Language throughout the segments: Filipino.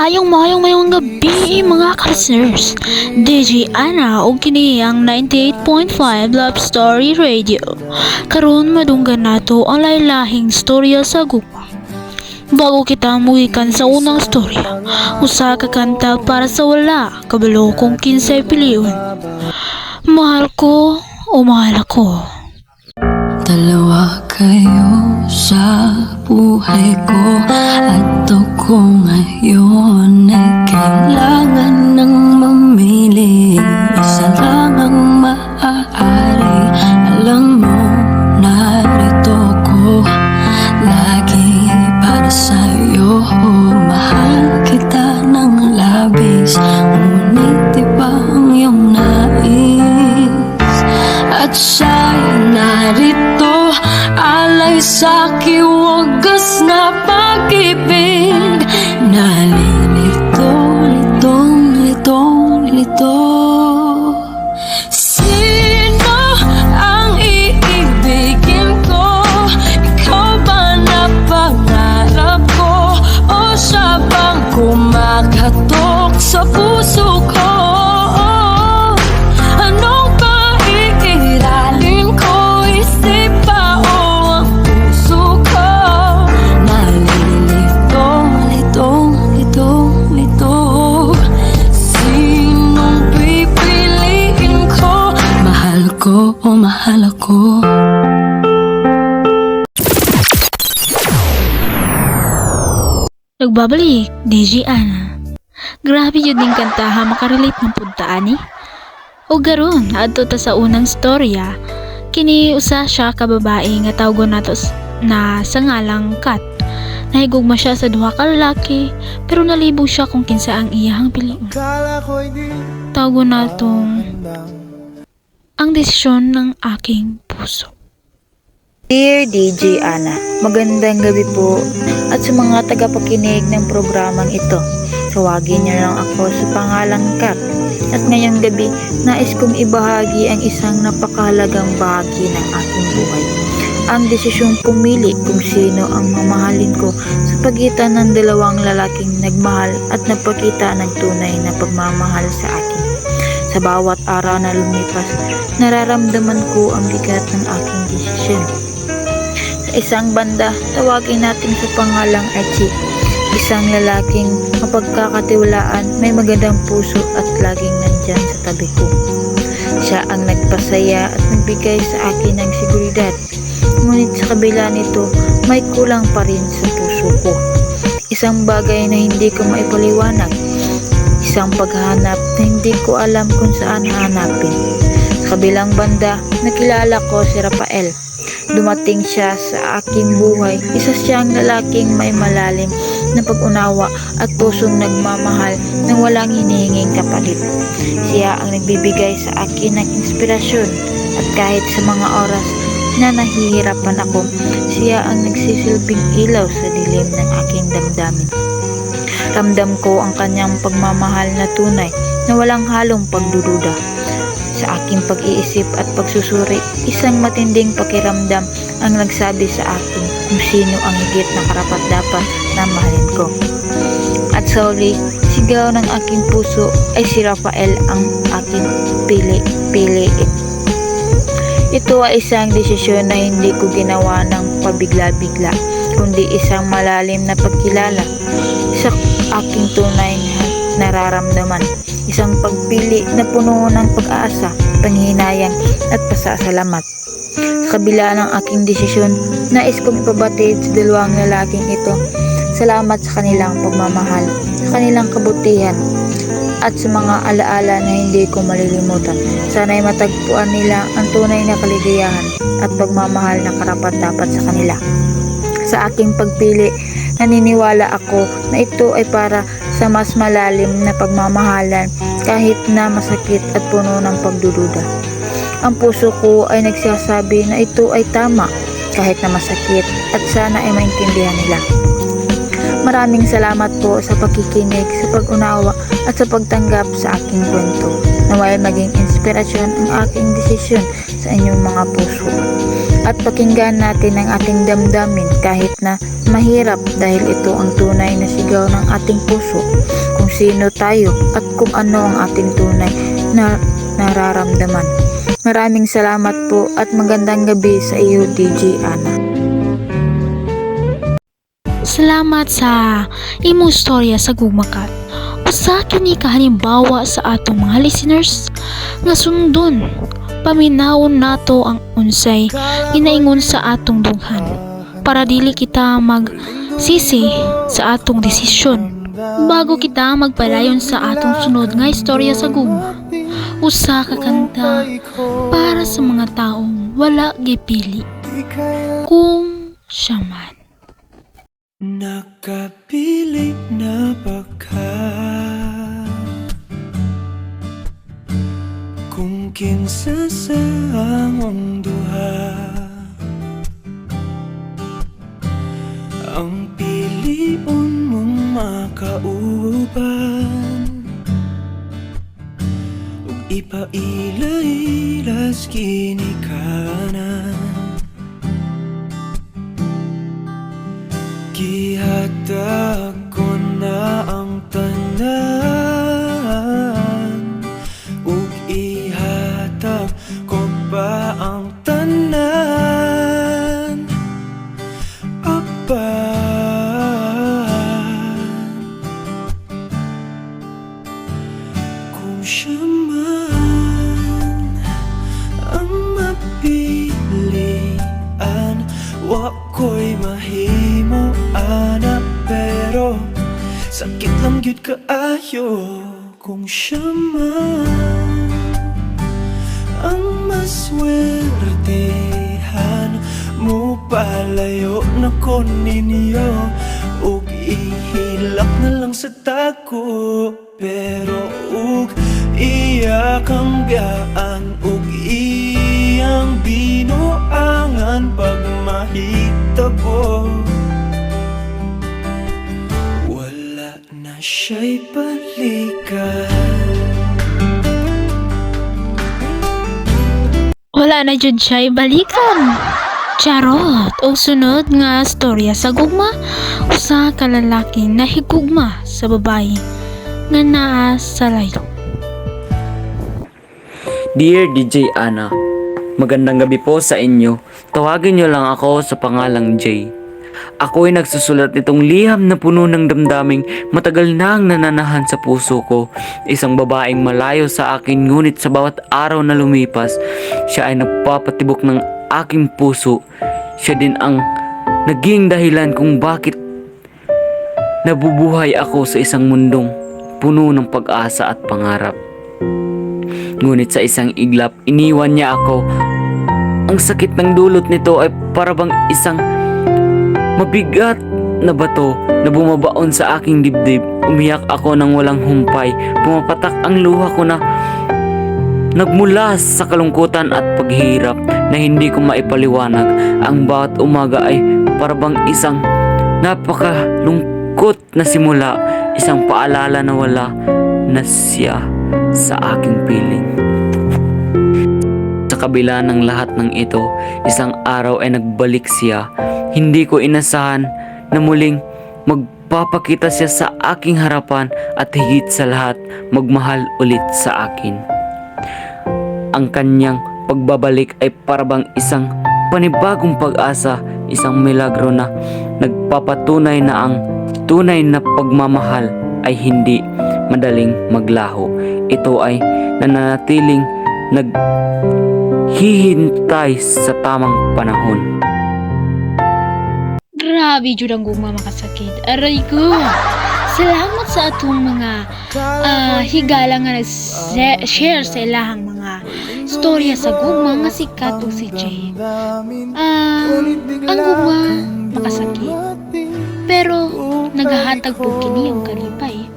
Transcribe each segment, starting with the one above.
Mayong gabi mga ka-listeners. DJ Ana o kini ang 98.5 Love Story Radio. Karon madunggan nato ang laylahing storya sa gugma. Bago kita mugikan sa unang storya, usa ka kanta para sa wala kabalo kong 15 piliyon. Mahal ko o mahal ako. Dalawa kayo sa buhay ko at ako ngayon ay kailangan ng mamili. Isa lang ang maaari. Alam mo, narito ko lagi para sa'yo. Mahal kita ng labis, ngunit iba ang iyong nais. At siya'y narito, alay sa'ki wagas na pag-ibig. Nalilito, lito. Sino ang iibigin ko? Ikaw ba na pangarap ko? O siya bang kumakatok sa puso ko? O mahal ako. Nagbabalik, DJ Ana. Grabe yun din kanta ha makarelate ng puntaan eh. O garon, adto ta sa unang storya, kini usa siya ka babae nga tawgon nato na sa ngalang Kat. Nahigugma siya sa duha ka lalaki, pero nalibog siya kung kinsa ang iyahang piliun. Tawgon natong ang desisyon ng aking puso. Dear DJ Ana, magandang gabi po at sa mga tagapakinig ng programang ito. Tawagin niyo lang ako sa pangalang Kat. At ngayong gabi, nais kong ibahagi ang isang napakahalagang bahagi ng aking buhay. Ang desisyong pumili kung sino ang mamahalin ko sa pagitan ng dalawang lalaking nagmahal at nagpakita ng tunay na pagmamahal sa akin. Sa bawat araw na lumipas, nararamdaman ko ang bigat ng aking desisyon. Sa isang banda, tawagin natin sa pangalang Archie. Isang lalaking mapagkakatiwalaan, may magandang puso at laging nandyan sa tabi ko. Siya ang nagpasaya at nagbigay sa akin ng seguridad. Ngunit sa kabila nito, may kulang pa rin sa puso ko. Isang bagay na hindi ko maipaliwanag. Isang paghahanap na hindi ko alam kung saan hanapin. Sa kabilang banda, nakilala ko si Rafael. Dumating siya sa aking buhay. Isa siyang lalaking may malalim na pag-unawa at pusong nagmamahal nang walang hinihinging kapalit. Siya ang nagbibigay sa akin ng inspirasyon at kahit sa mga oras na nahihirapan ako, siya ang nagsisilbing ilaw sa dilim ng aking damdamin. Ramdam ko ang kanyang pagmamahal na tunay na walang halong pagdududa. Sa aking pag-iisip at pagsusuri, isang matinding pakiramdam ang nagsabi sa akin kung sino ang higit na karapat-dapat na mahalin ko. At sa huli, sigaw ng aking puso ay si Rafael ang aking piliin. Ito ay isang desisyon na hindi ko ginawa ng pabigla-bigla, kundi isang malalim na pagkilala sa aking tunay na nararamdaman. Isang pagpili na puno ng pag-aasa, panghihinayang at pasasalamat. Sa kabila ng aking desisyon, nais kong ipabatid sa dalawang lalaking ito. Salamat sa kanilang pagmamahal, sa kanilang kabutihan, at sa mga alaala na hindi ko malilimutan. Sana'y matagpuan nila ang tunay na kaligayahan at pagmamahal na karapat-dapat sa kanila. Sa aking pagpili, naniniwala ako na ito ay para sa mas malalim na pagmamahalan kahit na masakit at puno ng pagdududa. Ang puso ko ay nagsasabi na ito ay tama kahit na masakit at sana ay maintindihan nila. Maraming salamat po sa pakikinig, sa pag-unawa at sa pagtanggap sa aking kwento. Naway maging inspirasyon ang aking desisyon sa inyong mga puso. At pakinggan natin ang ating damdamin kahit na mahirap, dahil ito ang tunay na sigaw ng ating puso, kung sino tayo at kung ano ang ating tunay na nararamdaman. Maraming salamat po at magandang gabi sa iyo, DJ Ana. Salamat sa imong storya sa Gugmakat. Usa kini ka halimbawa sa atong mga listeners nga sundon paminawon nato ang unsay ginaingon sa atong dughan para dili kita magsisi sa atong desisyon bago kita magpadayon sa atong sunod nga istorya sa gugma. Usa ka kanta para sa mga taong wala gipili kung siya man. Nakapili na ba ka? Kung kinsa sa among duha ang piliun mong makauban, ug ipailailas kini kanan. Gihatag ko na ang tanan, ug ihatag ko pa ang tanan. Apan kung siya man ang mapilian, wa ko'y mahimo ana, pero sakit lang gyud kaayo kung siya man ang maswertehan. Mo palayo na ko ninyo, ug ihilak na lang sa tako, pero ug iya kang biyaan, ug iyang binuangan pag mahitabo. Wala na siya'y balikan. Wala na jud siya'y balikan. Charot! O sunod nga storya sa gugma, usa ka lalaking nahigugma sa babae nga naa sa layo. Dear DJ Ana, magandang gabi po sa inyo. Tawagin niyo lang ako sa pangalang Jay. Ako'y nagsusulat nitong liham na puno ng damdaming matagal na ang nananahan sa puso ko. Isang babaeng malayo sa akin, ngunit sa bawat araw na lumipas, siya ay nagpapatibok ng aking puso. Siya din ang naging dahilan kung bakit nabubuhay ako sa isang mundong puno ng pag-asa at pangarap. Ngunit sa isang iglap, iniwan niya ako. Ang sakit ng dulot nito ay parabang isang mabigat na bato na bumabaon sa aking dibdib. Umiyak ako ng walang humpay. Pumapatak ang luha ko na nagmula sa kalungkutan at paghihirap na hindi ko maipaliwanag. Ang bawat umaga ay parabang isang napakalungkot na simula, isang paalala na wala na siya sa aking piling. Sa kabila ng lahat ng ito, isang araw ay nagbalik siya. Hindi ko inasahan na muling magpapakita siya sa aking harapan at higit sa lahat, magmahal ulit sa akin. Ang kanyang pagbabalik ay parabang isang panibagong pag-asa, isang milagro na nagpapatunay na ang tunay na pagmamahal ay hindi madaling maglaho. Ito ay nananatiling naghihintay sa tamang panahon. Grabe jud ang gugma makasakit. Aray ko. Salamat sa atong mga higala nga nag-share sa ilahang mga storya sa gugma nga sikat og si Jay. Ang gugma makasakit. Pero nagahatag po kini ang kalipay.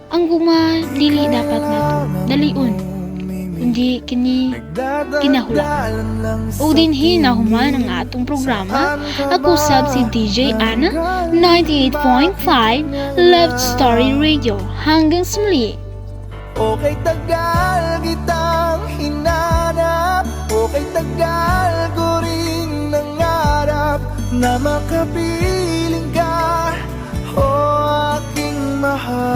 Ang gugma dili dapat nato dalion, kundi kini kinahulugan. O dinhi nahuman ang atong programa. Ako sab si DJ Ana, 98.5 Love Story Radio. Hanggang sa muli. Okay tagal kitang hinanap, okay tagal ko rin nangarap na makapiling ka, o aking mahal.